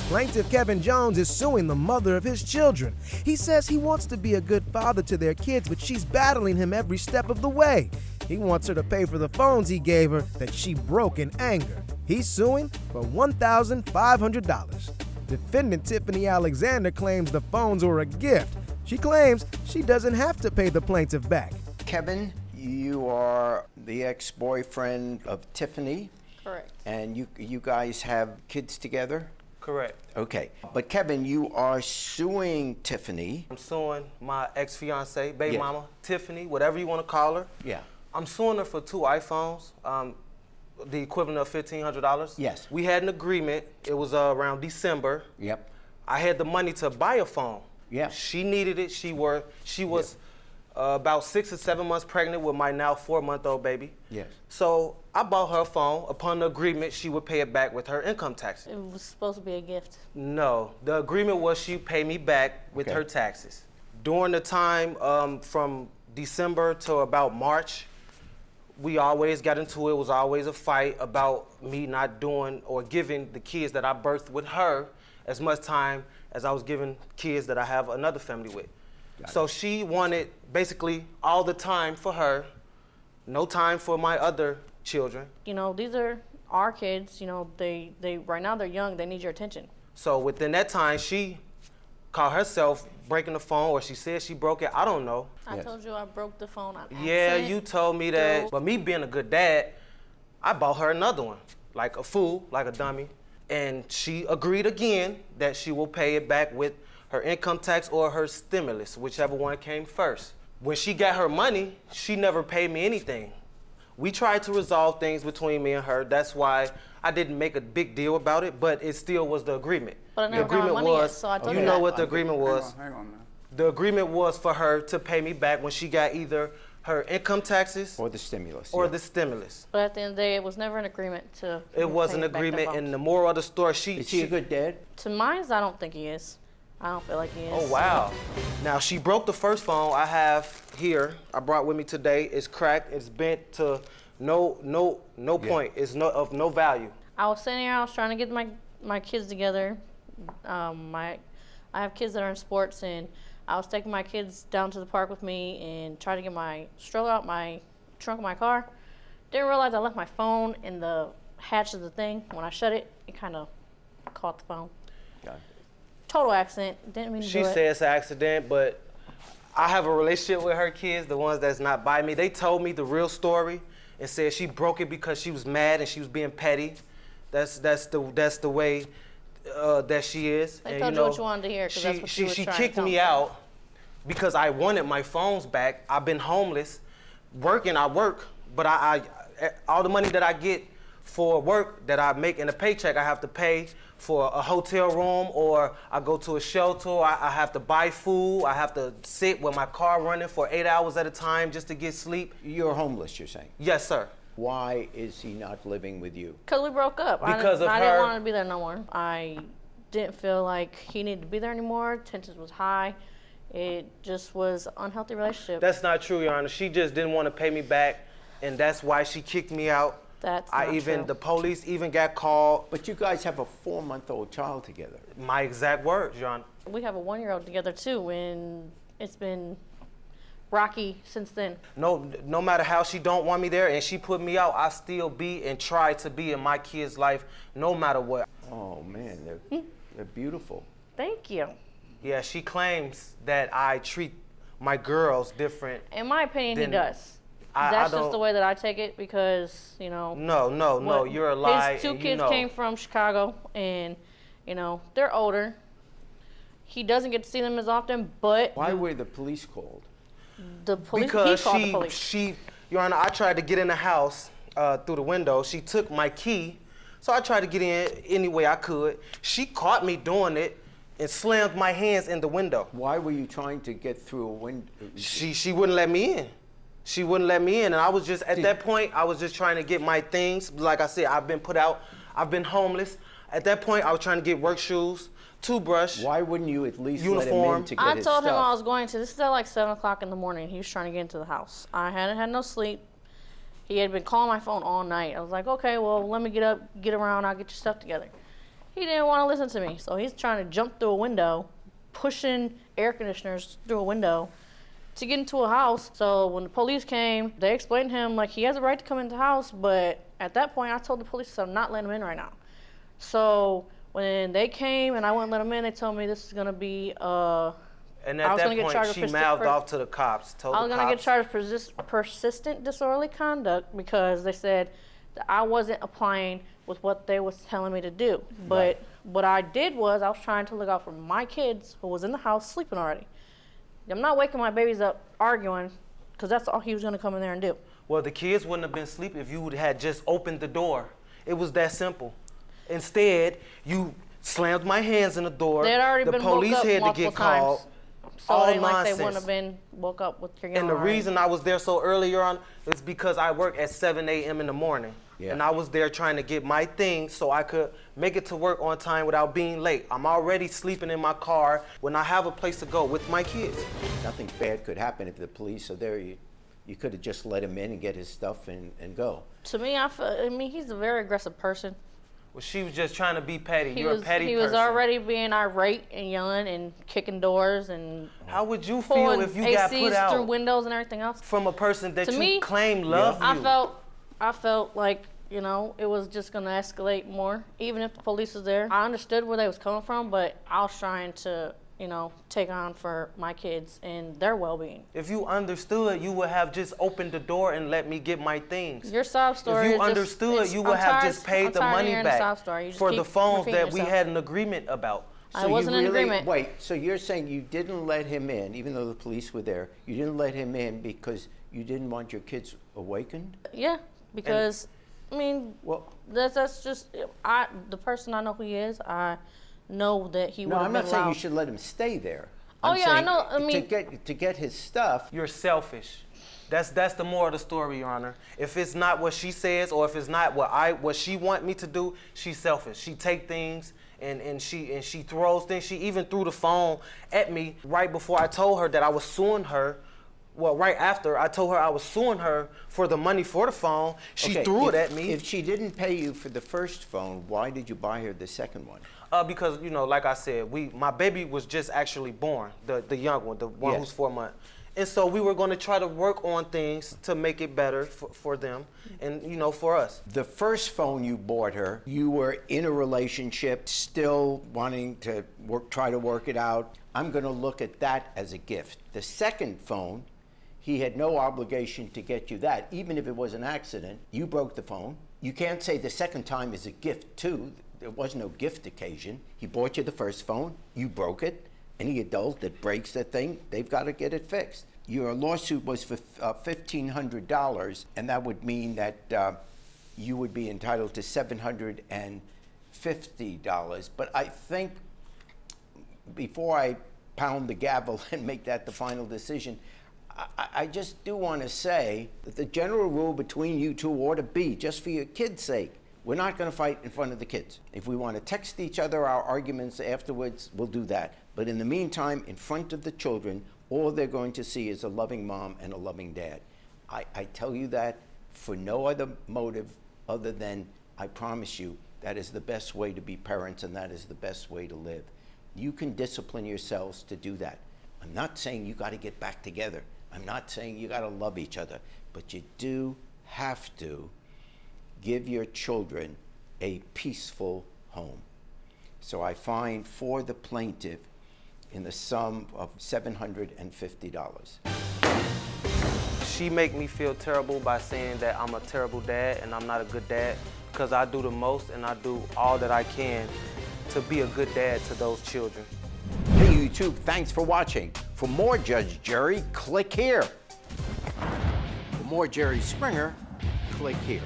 Plaintiff Kevin Jones is suing the mother of his children. He says he wants to be a good father to their kids, but she's battling him every step of the way. He wants her to pay for the phones he gave her that she broke in anger. He's suing for $1,500. Defendant Tiffany Alexander claims the phones were a gift. She claims she doesn't have to pay the plaintiff back. Kevin, you are the ex-boyfriend of Tiffany. Correct. And you guys have kids together? Correct. Okay. But Kevin, you are suing Tiffany. I'm suing my ex-fiance, baby Yes. mama, Tiffany, whatever you want to call her. Yeah. I'm suing her for 2 iPhones, the equivalent of $1,500. Yes. We had an agreement. It was around December. Yep. I had the money to buy a phone. Yeah. She needed it. She was about 6 or 7 months pregnant with my now 4-month-old baby. Yes. So I bought her a phone. Upon the agreement, she would pay it back with her income tax. It was supposed to be a gift. No, the agreement was she pay me back with Okay. her taxes. During the time from December to about March, we always got into it. It was always a fight about me not doing or giving the kids that I birthed with her as much time as I was giving kids that I have another family with. So she wanted basically all the time for her, no time for my other children. You know, these are our kids. You know, they right now they're young. They need your attention. So within that time, she called herself breaking the phone, or she said she broke it. I don't know. I told you I broke the phone on accident. Yeah, you told me that. But me being a good dad, I bought her another one, like a fool, like a dummy. And she agreed again that she will pay it back with her income tax or her stimulus, whichever one came first. When she got her money, she never paid me anything. We tried to resolve things between me and her. That's why I didn't make a big deal about it, but it still was the agreement. But I never got my money yet, so I told you you know that. what the agreement was. Hang on now. The agreement was for her to pay me back when she got either her income taxes Or the stimulus. or yeah. the stimulus. But at the end of the day, it was never an agreement to. It was pay an back the agreement, phones. and the moral of the story, Is he a good dad? To mine, I don't think he is. I don't feel like he is. Oh, wow. Now, she broke the first phone I have here. I brought with me today. It's cracked. It's bent to no point. It's of no value. I was sitting here. I was trying to get my kids together. I have kids that are in sports, and I was taking my kids down to the park with me and trying to get my stroller out my trunk of my car. Didn't realize I left my phone in the hatch of the thing. When I shut it, it kind of caught the phone. Got it. Total accident. Didn't mean to She do said it. it's an accident, but I have a relationship with her kids, the ones that's not by me. They told me the real story and said she broke it because she was mad and she was being petty. That's the way that she is. They And, told you what you wanted to hear, 'cause that's what you was she trying to kicked tell me me. out because I wanted my phones back. I've been homeless, working. I work, but I all the money that I get for work that I make in a paycheck, I have to pay for a hotel room, or I go to a shelter. I have to buy food. I have to sit with my car running for 8 hours at a time just to get sleep. You're homeless, you're saying? Yes, sir. Why is he not living with you? Because we broke up. Because I of didn't her- want to be there no more. I didn't feel like he needed to be there anymore. Tension was high. It just was an unhealthy relationship. That's not true, Your Honor. She just didn't want to pay me back, and that's why she kicked me out. That's not true. The police even got called. But you guys have a 4-month-old child together. My exact words, Your Honor. We have a 1-year-old together too, and it's been rocky since then. No matter how she don't want me there and she put me out, I still be and try to be in my kid's life no matter what. Oh man, they're beautiful. Thank you. Yeah, she claims that I treat my girls different. In my opinion, he Then does. I That's don't- just the way that I take it because, you know. No, you're a lie. His two and you kids know. came from Chicago, and, you know, they're older. He doesn't get to see them as often, but Why were the police called? the police, Because he called the police. Your Honor, I tried to get in the house through the window. She took my key, so I tried to get in any way I could. She caught me doing it and slammed my hands in the window. Why were you trying to get through a window? She wouldn't let me in. She wouldn't let me in, and I was just, at that point, I was just trying to get my things. Like I said, I've been put out, I've been homeless. At that point, I was trying to get work shoes, toothbrush. Why wouldn't you at least Uniform. let him in to get I his told him stuff? I was going to. This is at like 7 o'clock in the morning. He was trying to get into the house. I hadn't had no sleep. He had been calling my phone all night. I was like, okay, well, let me get up, get around, I'll get your stuff together. He didn't want to listen to me. So he's trying to jump through a window, pushing air conditioners through a window to get into a house. So when the police came, they explained to him, like, he has a right to come into the house, but at that point, I told the police I'm not letting him in right now. So when they came and I wouldn't let him in, they told me this is going to be, and at that point, she mouthed off to the cops, I was going to get charged with persistent disorderly conduct because they said that I wasn't applying with what they was telling me to do. But what I did was I was trying to look out for my kids who was in the house sleeping already. I'm not waking my babies up arguing because that's all he was going to come in there and do. Well, the kids wouldn't have been asleep if you had just opened the door. It was that simple. Instead, you slammed my hands in the door. They had already the been police woke up had to get called. Times. So all it ain't like nonsense. they wouldn't have been woke up with your And the reason I was there so early on is because I work at 7 a.m. in the morning. Yeah. And I was there trying to get my things so I could make it to work on time without being late. I'm already sleeping in my car when I have a place to go with my kids. Nothing bad could happen if the police are there. You could have just let him in and get his stuff and go. To me, I mean, he's a very aggressive person. Well, she was just trying to be petty. You're a petty person. He was already being irate and yelling and kicking doors and how would you feel if you got put out through windows and everything else from a person that you claim loved you? I felt like, you know, it was just gonna escalate more. Even if the police was there, I understood where they was coming from, but I was trying to, you know, take on for my kids and their well-being. If you understood, you would have just opened the door and let me get my things. Your sob story. If you understood, you would have just paid the money back for the phones that we had an agreement about. I wasn't in agreement. Wait, so you're saying you didn't let him in, even though the police were there, you didn't let him in because you didn't want your kids awakened? Yeah, because, I mean, well, that's just, the person I know who he is, I know that he would have been No, I'm not saying you should let him stay there. I know. I mean, to get his stuff. You're selfish. That's the moral of the story, Your Honor. If it's not what she says, or if it's not what she want me to do, she's selfish. She take things and she throws things. She even threw the phone at me right before I told her that I was suing her. Well, right after I told her I was suing her for the money for the phone, she threw it at me. If she didn't pay you for the first phone, why did you buy her the second one? Because, you know, like I said, my baby was just actually born, the young one, the one who's 4 months. And so we were going to try to work on things to make it better for them and, you know, for us. The first phone you bought her, you were in a relationship, still wanting to try to work it out. I'm going to look at that as a gift. The second phone, he had no obligation to get you that, even if it was an accident. You broke the phone. You can't say the second time is a gift, too. There was no gift occasion. He bought you the first phone. You broke it. Any adult that breaks that thing, they've got to get it fixed. Your lawsuit was for $1,500, and that would mean that you would be entitled to $750. But I think before I pound the gavel and make that the final decision, I just do want to say that the general rule between you two ought to be, just for your kids' sake, we're not going to fight in front of the kids. If we want to text each other our arguments afterwards, we'll do that. But in the meantime, in front of the children, all they're going to see is a loving mom and a loving dad. I tell you that for no other motive other than I promise you that is the best way to be parents and that is the best way to live. You can discipline yourselves to do that. I'm not saying you got to get back together. I'm not saying you got to love each other, but you do have to give your children a peaceful home. So I find for the plaintiff in the sum of $750. She make me feel terrible by saying that I'm a terrible dad and I'm not a good dad because I do the most and I do all that I can to be a good dad to those children. Hey YouTube, thanks for watching. For more Judge Jerry, click here. For more Jerry Springer, click here.